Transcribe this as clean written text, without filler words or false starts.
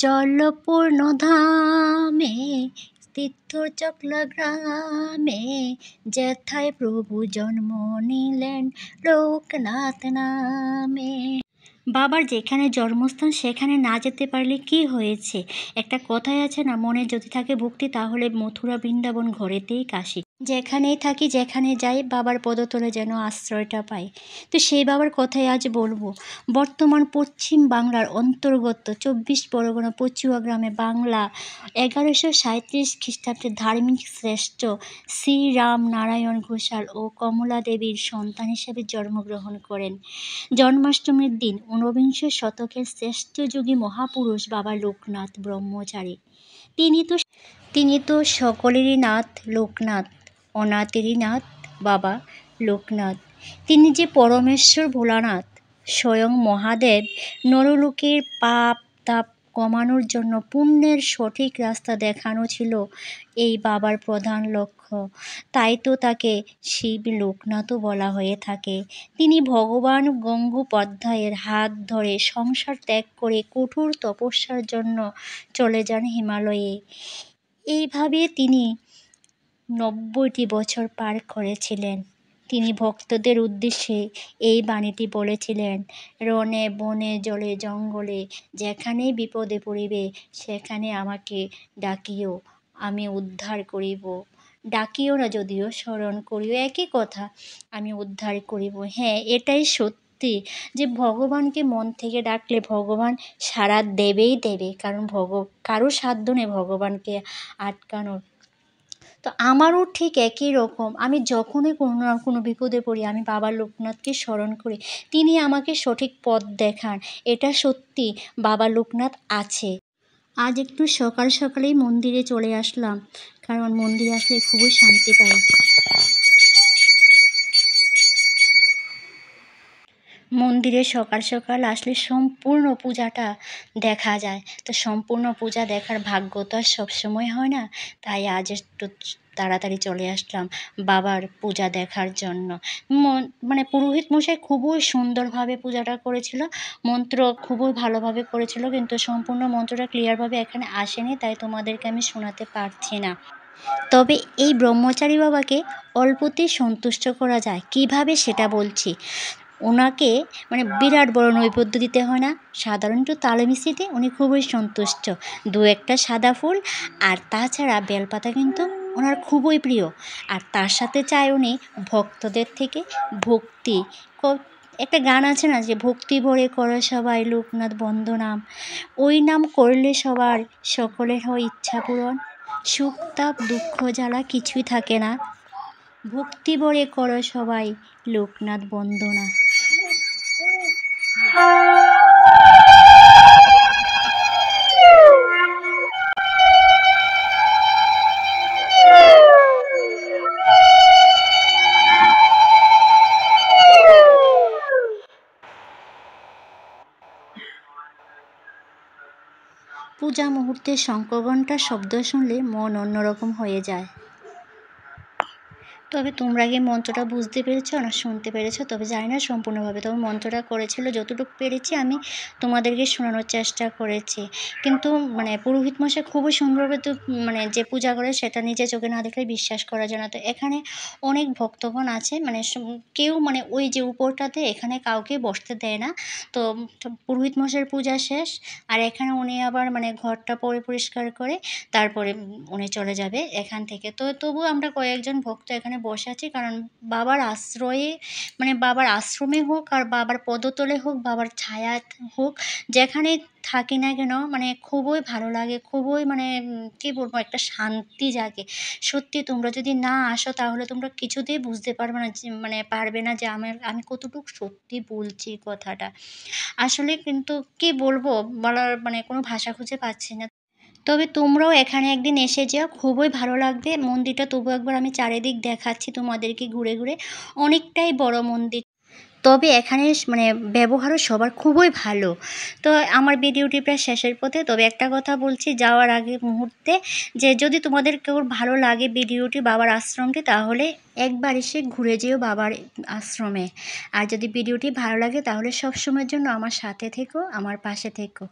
জলপূর্ণ ধামে তীর্থচক্র গ্রামে যেথায় প্রভু জন্ম নিলেন লোকনাথ নামে। বাবার যেখানে জন্মস্থান সেখানে না যেতে পারলে কি হয়েছে? একটা কথাই আছে না, মনে যদি থাকে ভক্তি তাহলে মথুরা বৃন্দাবন ঘরেতেই কাশী। যেখানেই থাকি যেখানে যাই বাবার পদতলে যেন আশ্রয়টা পাই। তো সেই বাবার কথাই আজ বলবো। বর্তমান পশ্চিম বাংলার অন্তর্গত 24 পরগনা পচুয়া গ্রামে বাংলা 1137 খ্রিস্টাব্দে ধার্মিক শ্রেষ্ঠ শ্রীরাম নারায়ণ ঘোষাল ও কমলা দেবীর সন্তান হিসেবে জন্মগ্রহণ করেন। জন্মাষ্টমীর দিন ঊনবিংশ শতকের শ্রেষ্ঠ যোগী মহাপুরুষ বাবা লোকনাথ ব্রহ্মচারী। তিনি তো সকলেরই নাথ লোকনাথ, অনাথেরই নাথ বাবা লোকনাথ। তিনি যে পরমেশ্বর ভোলানাথ, স্বয়ং মহাদেব। নরলোকের পাপ তাপ কমানোর জন্য পুণ্যের সঠিক রাস্তা দেখানো ছিল এই বাবার প্রধান লক্ষ্য। তাই তো তাকে শিব লোকনাথও বলা হয়ে থাকে। তিনি ভগবান গঙ্গোপাধ্যায়ের হাত ধরে সংসার ত্যাগ করে কঠোর তপস্যার জন্য চলে যান হিমালয়ে। এইভাবে তিনি 90টি বছর পার করেছিলেন। তিনি ভক্তদের উদ্দেশ্যে এই বাণীটি বলেছিলেন, রণে বনে জলে জঙ্গলে যেখানেই বিপদে পড়িবে সেখানে আমাকে ডাকিও, আমি উদ্ধার করিব। ডাকিও না যদিও, স্মরণ করিও, একই কথা, আমি উদ্ধার করিব। হ্যাঁ, এটাই সত্যি যে ভগবানকে মন থেকে ডাকলে ভগবান সাড়া দেবেই দেবে, কারণ কারো সাধ্য নেই ভগবানকে আটকানোর। তো আমারও ঠিক একই রকম। আমি যখনই কোনো না কোনো বিপদে পড়ি আমি বাবা লোকনাথকে স্মরণ করি। তিনি আমাকে সঠিক পথ দেখান। এটা সত্যি, বাবা লোকনাথ আছে। আজ একটু সকাল সকালেই মন্দিরে চলে আসলাম, কারণ মন্দিরে আসলে খুবই শান্তি পাই। মন্দিরে সকাল সকাল আসলে সম্পূর্ণ পূজাটা দেখা যায়। তো সম্পূর্ণ পূজা দেখার ভাগ্য তো আর সবসময় হয় না, তাই আজ একটু তাড়াতাড়ি চলে আসলাম বাবার পূজা দেখার জন্য। মানে পুরোহিত মশাই খুবই সুন্দরভাবে পূজাটা করেছিল, মন্ত্র খুবই ভালোভাবে করেছিল, কিন্তু সম্পূর্ণ মন্ত্রটা ক্লিয়ারভাবে এখানে আসেনি, তাই তোমাদেরকে আমি শোনাতে পারছি না। তবে এই ব্রহ্মচারী বাবাকে অল্পতেই সন্তুষ্ট করা যায় কিভাবে সেটা বলছি। ওনাকে মানে বিরাট বড় নৈবেদ্য দিতে হয় না, সাধারণত তালে মিষ্টিতে উনি খুবই সন্তুষ্ট। 2-1টা সাদা ফুল আর তাছাড়া বেলপাতা কিন্তু ওনার খুবই প্রিয়। আর তার সাথে চায় উনি ভক্তদের থেকে ভক্তি। একটা গান আছে না, যে ভক্তি ভরে করো সবাই লোকনাথ বন্দনাম, ওই নাম করলে সবার সকলের হয় ইচ্ছা পূরণ, সুখ তাপ দুঃখ জ্বালা কিছুই থাকে না, ভক্তি ভরে করো সবাই লোকনাথ বন্দনা। পূজা মুহূর্তে শঙ্খঘণ্টার শব্দ শুনলে মন অন্যরকম হয়ে যায়। তবে তোমরা কি মন্ত্রটা বুঝতে পেরেছো না শুনতে পেরেছো? তবে জানি না সম্পূর্ণভাবে, তবে মন্ত্রটা করেছিল যতটুকু পেরেছি আমি তোমাদেরকে শোনানোর চেষ্টা করেছি। কিন্তু মানে পুরোহিত মশাই খুবই সুন্দরভাবে তো মানে যে পূজা করে সেটা নিজে চোখে না দেখলে বিশ্বাস করা যায় না। তো এখানে অনেক ভক্তগণ আছে, মানে কেউ মানে ওই যে উপরটাতে এখানে কাউকে বসতে দেয় না। তো পুরোহিত মশাইয়ের পূজা শেষ, আর এখানে উনি আবার মানে ঘরটা পরিষ্কার করে তারপরে উনি চলে যাবে এখান থেকে। তো তবুও আমরা কয়েকজন ভক্ত এখানে বসে আছি, কারণ বাবার আশ্রয়ে মানে বাবার আশ্রমে হোক আর বাবার পদতলে হোক, বাবার ছায়া হোক, যেখানে থাকি না কেন মানে খুবই ভালো লাগে, খুবই মানে কী বলবো, একটা শান্তি জাগে। সত্যি তোমরা যদি না আসো তাহলে তোমরা কিছুতেই বুঝতে পারবে না যে যে আমি কতটুকু সত্যি বলছি কথাটা আসলে। কিন্তু কি বলবো, বলার মানে কোনো ভাষা খুঁজে পাচ্ছি না। তবে তোমরাও এখানে একদিন এসে যাও, খুবই ভালো লাগবে। মন্দিরটা তবু একবার আমি চারিদিক দেখাচ্ছি তোমাদেরকে ঘুরে ঘুরে, অনেকটাই বড় মন্দির। তবে এখানে মানে ব্যবহারও সবার খুবই ভালো। তো আমার ভিডিওটি প্রায় শেষের পথে, তবে একটা কথা বলছি যাওয়ার আগে মুহূর্তে, যে যদি তোমাদের কেউ ভালো লাগে ভিডিওটি বাবার আশ্রমটি, তাহলে একবার এসে ঘুরে যেও বাবার আশ্রমে। আর যদি ভিডিওটি ভালো লাগে তাহলে সব সময়ের জন্য আমার সাথে থেকো, আমার পাশে থেকো।